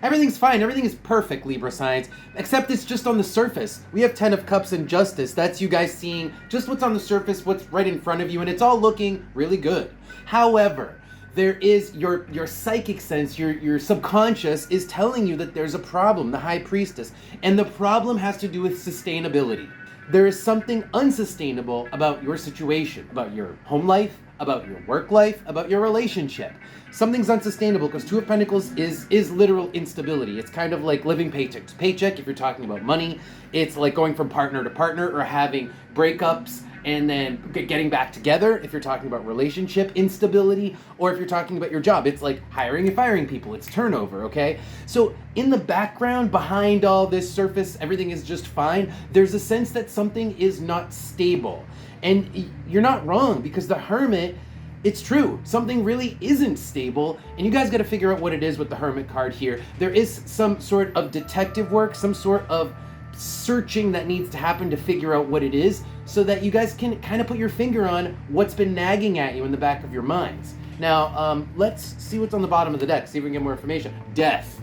Everything's fine. Everything is perfect, Libra signs, except it's just on the surface. We have 10 of Cups and Justice. That's you guys seeing just what's on the surface, what's right in front of you, and it's all looking really good. However, there is your psychic sense, your subconscious is telling you that there's a problem, the High Priestess, and the problem has to do with sustainability. There is something unsustainable about your situation, about your home life, about your work life, about your relationship. Something's unsustainable because Two of Pentacles is literal instability. It's kind of like living paycheck to paycheck if you're talking about money. It's like going from partner to partner or having breakups and then getting back together if you're talking about relationship instability, or if you're talking about your job. It's like hiring and firing people. It's turnover, okay? So in the background, behind all this surface, everything is just fine. There's a sense that something is not stable. And you're not wrong, because the Hermit, it's true, something really isn't stable, and you guys got to figure out what it is with the Hermit card here. There is some sort of detective work, some sort of searching that needs to happen to figure out what it is, so that you guys can kind of put your finger on what's been nagging at you in the back of your minds. Now, let's see what's on the bottom of the deck, see if we can get more information. Death.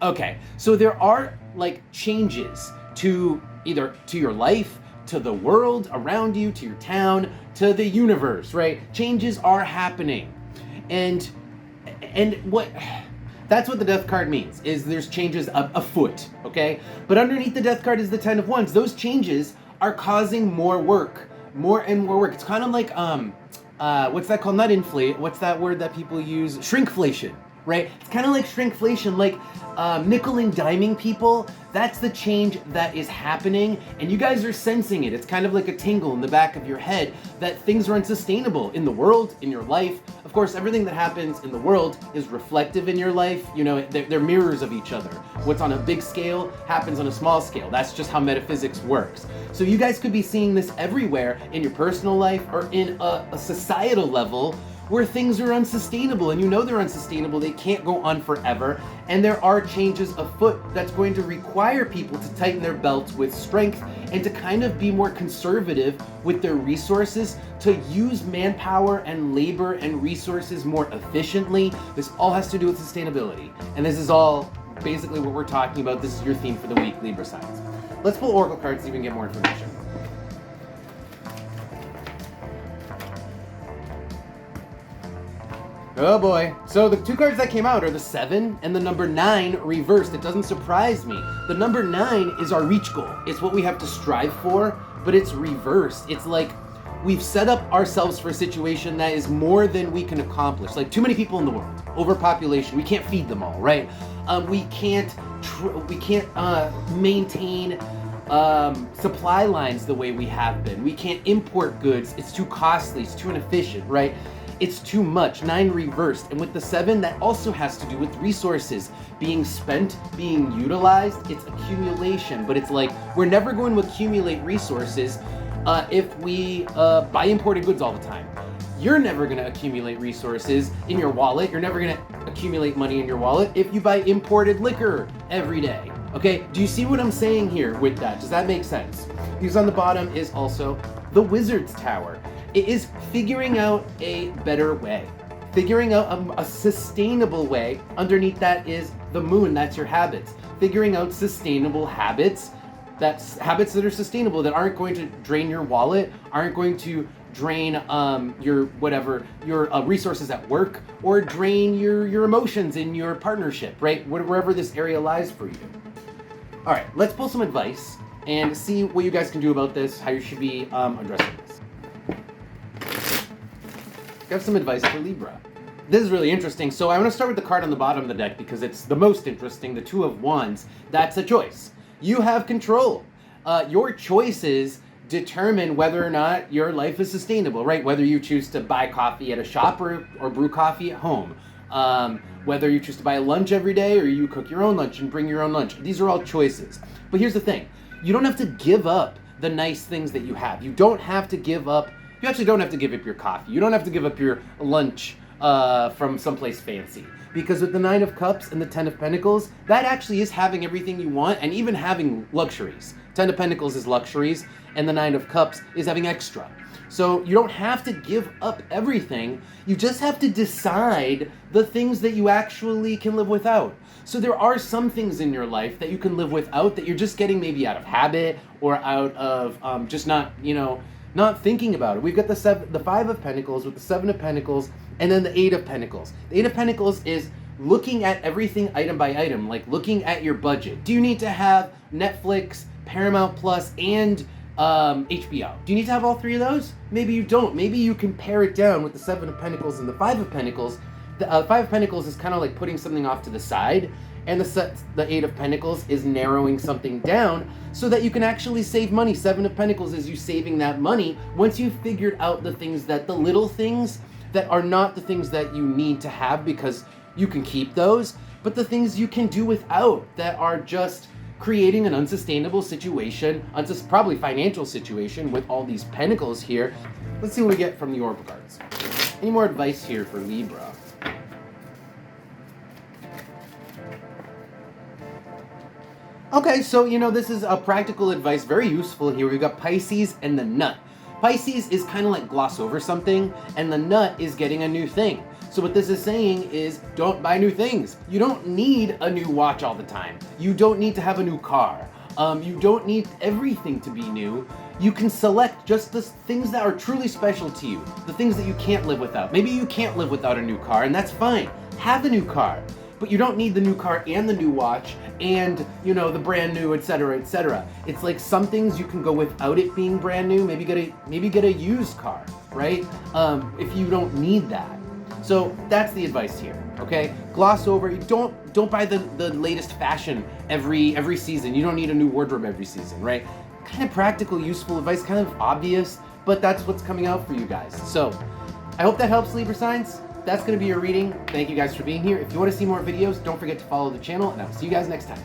Okay, so there are like changes to either to your life, to the world around you, to your town, to the universe, right? Changes are happening. And what that's what the Death card means, is there's changes afoot, okay? But underneath the Death card is the 10 of Wands. Those changes are causing more work, more and more work. It's kind of like, what's that called? Not inflate, what's that word that people use? Shrinkflation, right? It's kind of like shrinkflation, like nickel and diming people. That's the change that is happening, and you guys are sensing it. It's kind of like a tingle in the back of your head that things are unsustainable in the world, in your life. Of course, everything that happens in the world is reflective in your life. You know, they're mirrors of each other. What's on a big scale happens on a small scale. That's just how metaphysics works. So you guys could be seeing this everywhere in your personal life or in a societal level, where things are unsustainable, and you know they're unsustainable, they can't go on forever, and there are changes afoot that's going to require people to tighten their belts with strength and to kind of be more conservative with their resources, to use manpower and labor and resources more efficiently. This all has to do with sustainability, and this is all basically what we're talking about. This is your theme for the week, Libra signs. Let's pull Oracle cards so you can get more information. Oh boy. So the two cards that came out are the 7 and the number 9 reversed. It doesn't surprise me. The number 9 is our reach goal. It's what we have to strive for, but it's reversed. It's like we've set up ourselves for a situation that is more than we can accomplish. Like too many people in the world, overpopulation. We can't feed them all, right? We can't maintain supply lines the way we have been. We can't import goods. It's too costly. It's too inefficient, right? It's too much. 9 reversed. And with the 7, that also has to do with resources being spent, being utilized. It's accumulation, but it's like we're never going to accumulate resources if we buy imported goods all the time. You're never going to accumulate resources in your wallet. You're never going to accumulate money in your wallet if you buy imported liquor every day. Okay, do you see what I'm saying here with that? Does that make sense? Because on the bottom is also the Wizard's Tower. It is figuring out a better way, figuring out a sustainable way. Underneath that is the Moon. That's your habits. Figuring out sustainable habits. That's habits that are sustainable, that aren't going to drain your wallet, aren't going to drain your resources at work, or drain your emotions in your partnership, right? Wherever this area lies for you. All right, let's pull some advice and see what you guys can do about this, how you should be addressing this. I have some advice for Libra. This is really interesting. So I want to start with the card on the bottom of the deck because it's the most interesting, the 2 of Wands. That's a choice. You have control. Your choices determine whether or not your life is sustainable, right? Whether you choose to buy coffee at a shop or brew coffee at home. Whether you choose to buy a lunch every day or you cook your own lunch and bring your own lunch. These are all choices. But here's the thing. You don't have to give up the nice things that you have. You don't have to give up. You actually don't have to give up your coffee. You don't have to give up your lunch from someplace fancy. Because with the 9 of Cups and the 10 of Pentacles, that actually is having everything you want and even having luxuries. 10 of Pentacles is luxuries, and the 9 of Cups is having extra. So you don't have to give up everything. You just have to decide the things that you actually can live without. So there are some things in your life that you can live without that you're just getting maybe out of habit or out of just not, not thinking about it. We've got the Five of Pentacles with the Seven of Pentacles and then the Eight of Pentacles. The Eight of Pentacles is looking at everything item by item, like looking at your budget. Do you need to have Netflix, Paramount Plus, and HBO? Do you need to have all three of those? Maybe you don't. Maybe you can pare it down with the Seven of Pentacles and the Five of Pentacles. The Five of Pentacles is kind of like putting something off to the side, and the Eight of Pentacles is narrowing something down so that you can actually save money. Seven of Pentacles is you saving that money once you've figured out the little things that are not the things that you need to have because you can keep those, but the things you can do without that are just creating an unsustainable situation, probably financial situation with all these pentacles here. Let's see what we get from the Oracle cards. Any more advice here for Libra? Okay, so this is a practical advice, very useful here. We've got Pisces and the Nut. Pisces is kind of like gloss over something, and the Nut is getting a new thing. So what this is saying is don't buy new things. You don't need a new watch all the time. You don't need to have a new car. You don't need everything to be new. You can select just the things that are truly special to you, the things that you can't live without. Maybe you can't live without a new car, and that's fine. Have a new car. But you don't need the new car and the new watch and, the brand new, etc., etc. It's like some things you can go without it being brand new. Maybe get a used car, right? If you don't need that. So that's the advice here, okay? Gloss over. Don't buy the latest fashion every season. You don't need a new wardrobe every season, right? Kind of practical, useful advice, kind of obvious, but that's what's coming out for you guys. So I hope that helps, Libra signs. That's going to be your reading. Thank you guys for being here. If you want to see more videos, don't forget to follow the channel, and I'll see you guys next time.